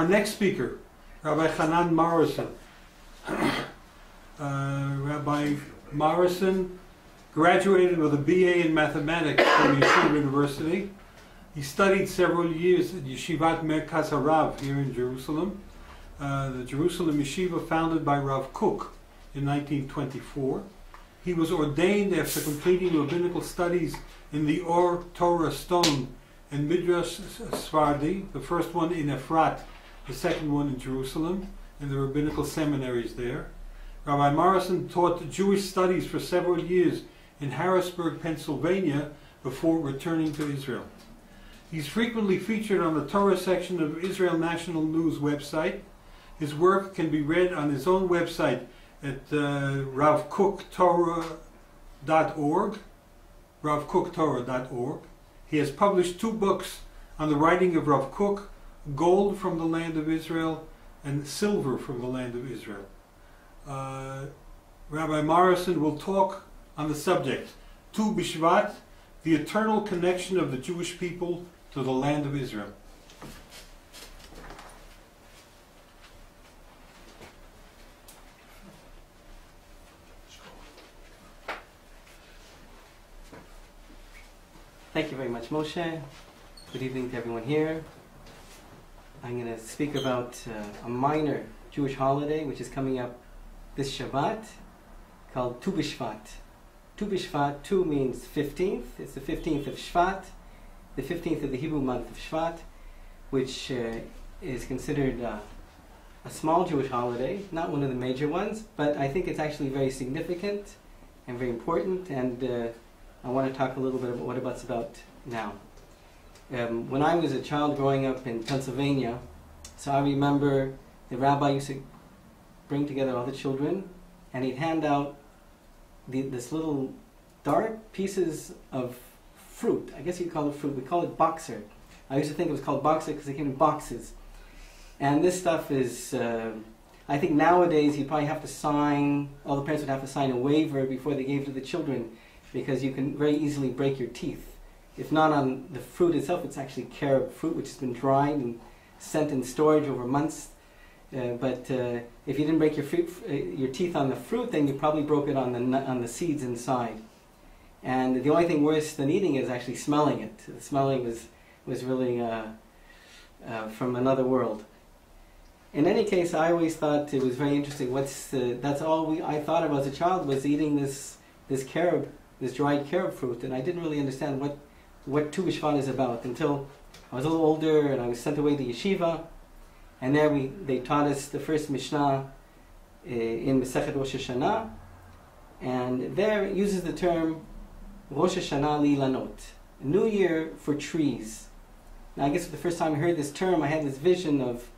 Our next speaker, Rabbi Chanan Morrison. Rabbi Morrison graduated with a BA in mathematics from Yeshiva University. He studied several years at Yeshivat Merkaz Harav here in Jerusalem, the Jerusalem Yeshiva founded by Rav Kook in 1924. He was ordained after completing rabbinical studies in the Or Torah Stone and Midrash Sfardi, the first one in Efrat, the second one in Jerusalem, and the rabbinical seminaries there. Rabbi Morrison taught Jewish studies for several years in Harrisburg, Pennsylvania, before returning to Israel. He's frequently featured on the Torah section of Israel National News website. His work can be read on his own website at ravkooktorah.org, ravkooktorah.org. He has published 2 books on the writing of Rav Kook, Gold from the Land of Israel and Silver from the Land of Israel. Rabbi Morrison will talk on the subject, Tu B'Shvat, the eternal connection of the Jewish people to the land of Israel. Thank you very much, Moshe. Good evening to everyone here. I'm going to speak about a minor Jewish holiday which is coming up this Shabbat, called Tu B'Shvat. Tu B'Shvat, Tu means 15th. It's the 15th of Shvat, the 15th of the Hebrew month of Shvat, which is considered a small Jewish holiday, not one of the major ones, but I think it's actually very significant and very important, and I want to talk a little bit about what it's about now. When I was a child growing up in Pennsylvania, so I remember the rabbi used to bring together all the children, and he'd hand out this little dark pieces of fruit. I guess you'd call it fruit. We call it boxer. I used to think it was called boxer because it came in boxes. And this stuff is, I think nowadays you'd probably have to sign, all the parents would have to sign a waiver before they gave it to the children, because you can very easily break your teeth. If not on the fruit itself, it's actually carob fruit, which has been dried and sent in storage over months. But if you didn't break your teeth on the fruit, then you probably broke it on the seeds inside. And the only thing worse than eating is actually smelling it. The smelling was really from another world. In any case, I always thought it was very interesting. That's all I thought about as a child, was eating this carob, this dried carob fruit, and I didn't really understand what Tu B'Shvat is about until I was a little older and I was sent away to yeshiva. And there they taught us the first Mishnah in Masechet Rosh Hashanah, and there it uses the term Rosh Hashanah Li'Lanot, New Year for trees. Now I guess for the first time I heard this term, I had this vision of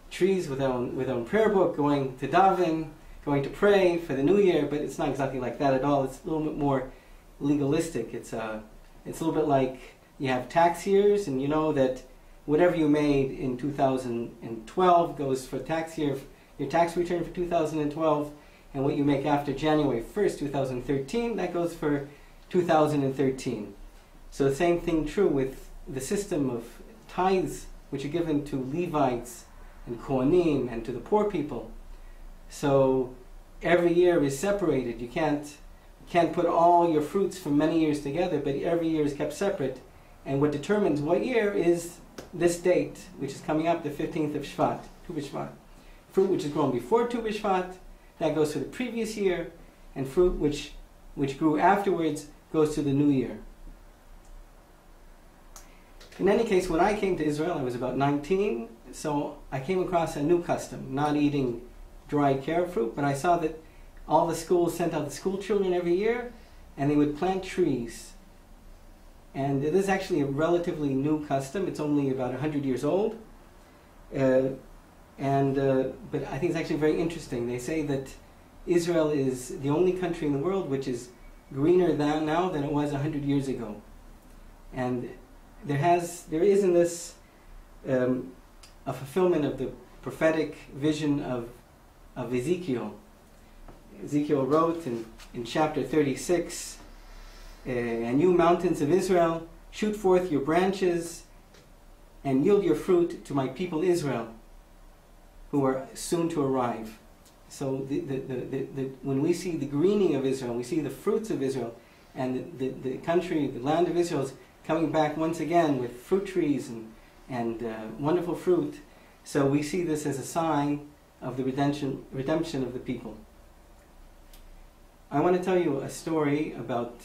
trees with their own prayer book, going to daven, going to pray for the New Year, but it's not exactly like that at all. It's a little bit more legalistic. It's a little bit like you have tax years, and you know that whatever you made in 2012 goes for tax year, your tax return for 2012, and what you make after January 1st, 2013, that goes for 2013. So the same thing true with the system of tithes, which are given to Levites and Kohanim and to the poor people. So every year is separated. You can't put all your fruits from many years together, but every year is kept separate. And what determines what year is this date, which is coming up, the 15th of Shvat, Tu B'Shvat. Fruit which is grown before Tu B'Shvat, that goes to the previous year, and fruit which grew afterwards goes to the new year. In any case, when I came to Israel, I was about 19, so I came across a new custom, not eating dried carob fruit, but I saw that all the schools sent out the school children every year, and they would plant trees. And it is actually a relatively new custom. It's only about 100 years old. But I think it's actually very interesting. They say that Israel is the only country in the world which is greener now than it was 100 years ago. And there is in this a fulfillment of the prophetic vision of Ezekiel. Ezekiel wrote in chapter 36, and you mountains of Israel, shoot forth your branches and yield your fruit to my people Israel. who are soon to arrive. So when we see the greening of Israel, we see the fruits of Israel, and the country, the land of Israel is coming back once again with fruit trees and wonderful fruit. So we see this as a sign of the redemption of the people. I want to tell you a story about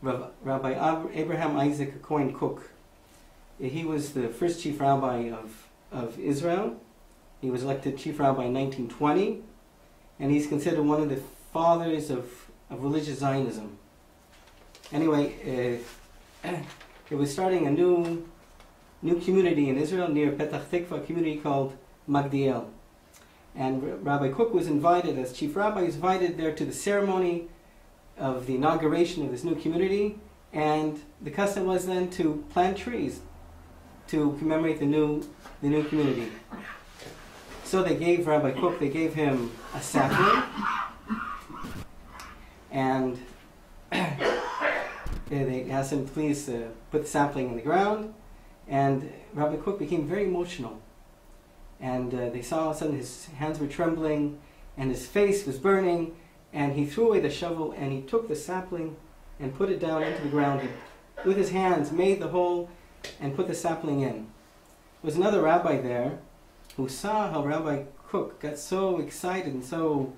Rabbi Abraham Isaac Cohen Cook. He was the first chief rabbi of Israel. He was elected chief rabbi in 1920, and he's considered one of the fathers of religious Zionism. Anyway, he was starting a new community in Israel near Petach Tikva, a community called Magdiel. And Rabbi Cook was invited, as chief rabbi, he was invited there to the ceremony of the inauguration of this new community, and the custom was then to plant trees to commemorate the new community. So they gave Rabbi Cook, they gave him a sapling, and they asked him, please put the sapling in the ground, and Rabbi Cook became very emotional. And they saw all of a sudden his hands were trembling, and his face was burning, and he threw away the shovel, and he took the sapling and put it down into the ground. He, with his hands, made the hole and put the sapling in. There was another rabbi there who saw how Rabbi Cook got so excited and so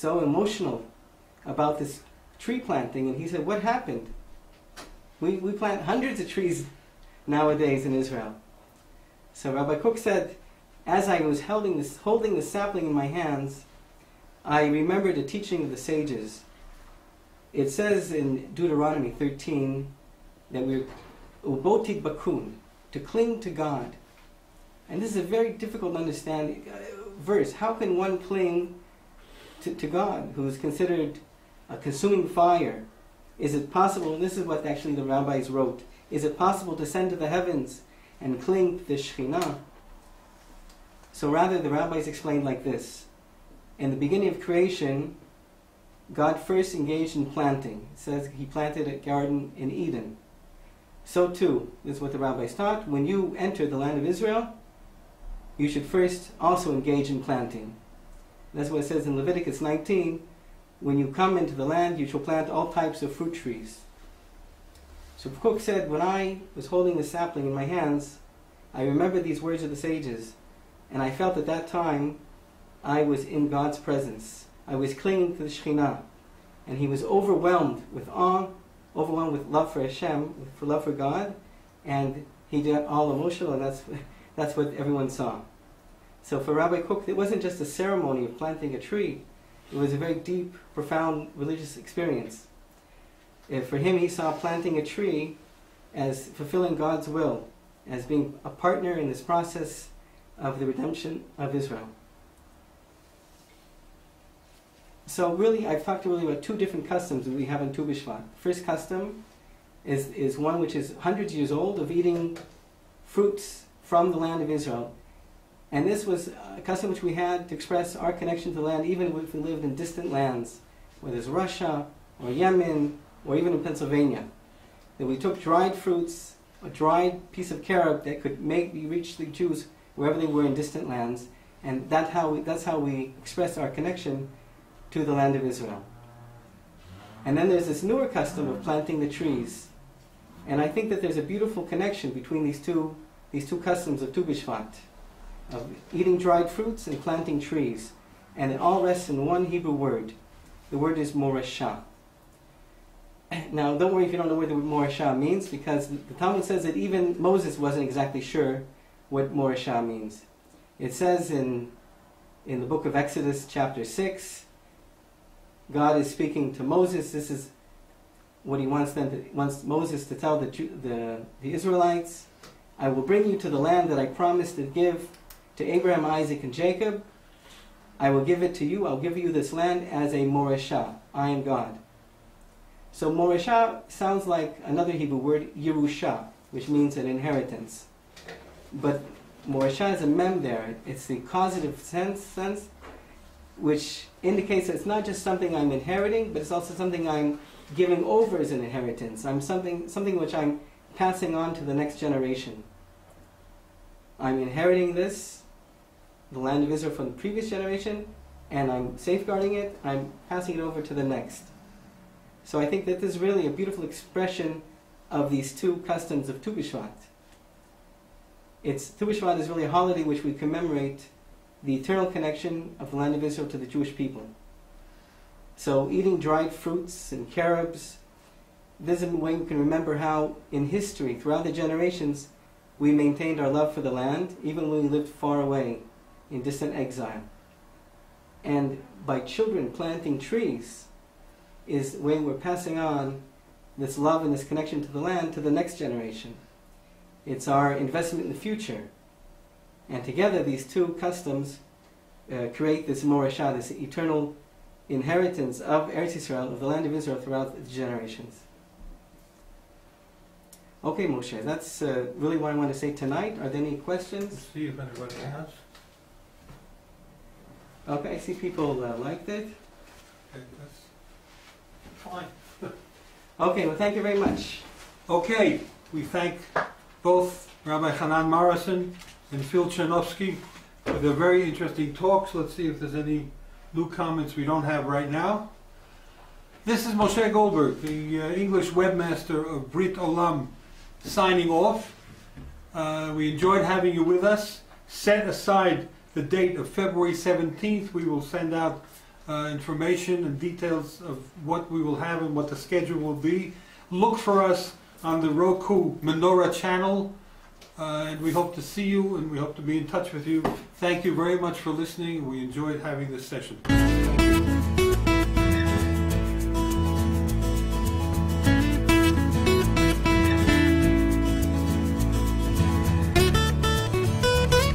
emotional about this tree planting, and he said, what happened? We plant hundreds of trees nowadays in Israel. So Rabbi Cook said, as I was holding the sapling in my hands, I remembered a teaching of the sages. It says in Deuteronomy 13 that we're ubotit bakun, to cling to God. And this is a very difficult to understand verse. How can one cling to God, who is considered a consuming fire? Is it possible, and this is what actually the rabbis wrote, is it possible to ascend to the heavens and cling to the Shekhinah? So rather, the rabbis explained like this. In the beginning of creation, God first engaged in planting. It says he planted a garden in Eden. So too, this is what the rabbis taught, when you enter the land of Israel, you should first also engage in planting. That's what it says in Leviticus 19, when you come into the land, you shall plant all types of fruit trees. So Cook said, when I was holding the sapling in my hands, I remembered these words of the sages, and I felt at that time I was in God's presence. I was clinging to the Shekhinah, and he was overwhelmed with awe, overwhelmed with love for Hashem, for love for God, and he got all emotional, and that's what everyone saw. So for Rabbi Cook, it wasn't just a ceremony of planting a tree. It was a very deep, profound religious experience. For him, he saw planting a tree as fulfilling God's will, as being a partner in this process of the redemption of Israel. So really, I've talked really about two different customs that we have in Tu B'Shvat. First custom is one which is hundreds of years old, of eating fruits from the land of Israel. And this was a custom which we had to express our connection to the land, even if we lived in distant lands, whether it's Russia, or Yemen, or even in Pennsylvania. That we took dried fruits, a dried piece of carob that could reach the Jews wherever they were in distant lands, and that's how we expressed our connection to the land of Israel. And then there's this newer custom of planting the trees. And I think that there's a beautiful connection between these two customs of Tu B'Shvat, of eating dried fruits and planting trees. And it all rests in one Hebrew word. The word is morashah. Now, don't worry if you don't know what the word morashah means, because the Talmud says that even Moses wasn't exactly sure what morashah means. It says in the book of Exodus, chapter 6, God is speaking to Moses. This is what he wants Moses to tell the Israelites. I will bring you to the land that I promised to give to Abraham, Isaac, and Jacob. I will give it to you. I'll give you this land as a morashah. I am God. So morashah sounds like another Hebrew word, Yerusha, which means an inheritance. But morashah is a mem there. It's the causative sense, which indicates that it's not just something I'm inheriting, but it's also something I'm giving over as an inheritance. I'm something which I'm passing on to the next generation. I'm inheriting this, the land of Israel from the previous generation, and I'm safeguarding it, I'm passing it over to the next. So I think that this is really a beautiful expression of these two customs of Tu B'Shvat. Tu B'Shvat is really a holiday which we commemorate the eternal connection of the land of Israel to the Jewish people. So eating dried fruits and carobs, this is a way we can remember how in history, throughout the generations, we maintained our love for the land, even when we lived far away in distant exile. And by children planting trees is the way we're passing on this love and this connection to the land to the next generation. It's our investment in the future. And together these two customs create this morashah, this eternal inheritance of Eretz Yisrael, of the land of Israel throughout the generations. Okay, Moshe, that's really what I want to say tonight. Are there any questions? Let's see if anybody has. Okay, I see people liked it. Okay, that's fine. Okay, well, thank you very much. Okay, we thank both Rabbi Chanan Morrison and Phil Chanovsky for their very interesting talks. Let's see if there's any new comments we don't have right now. This is Moshe Goldberg, the English webmaster of Brit Olam, signing off. We enjoyed having you with us. Set aside the date of February 17th. We will send out information and details of what we will have and what the schedule will be. Look for us on the Roku Menorah channel, and we hope to see you and we hope to be in touch with you. Thank you very much for listening. We enjoyed having this session. Thank you.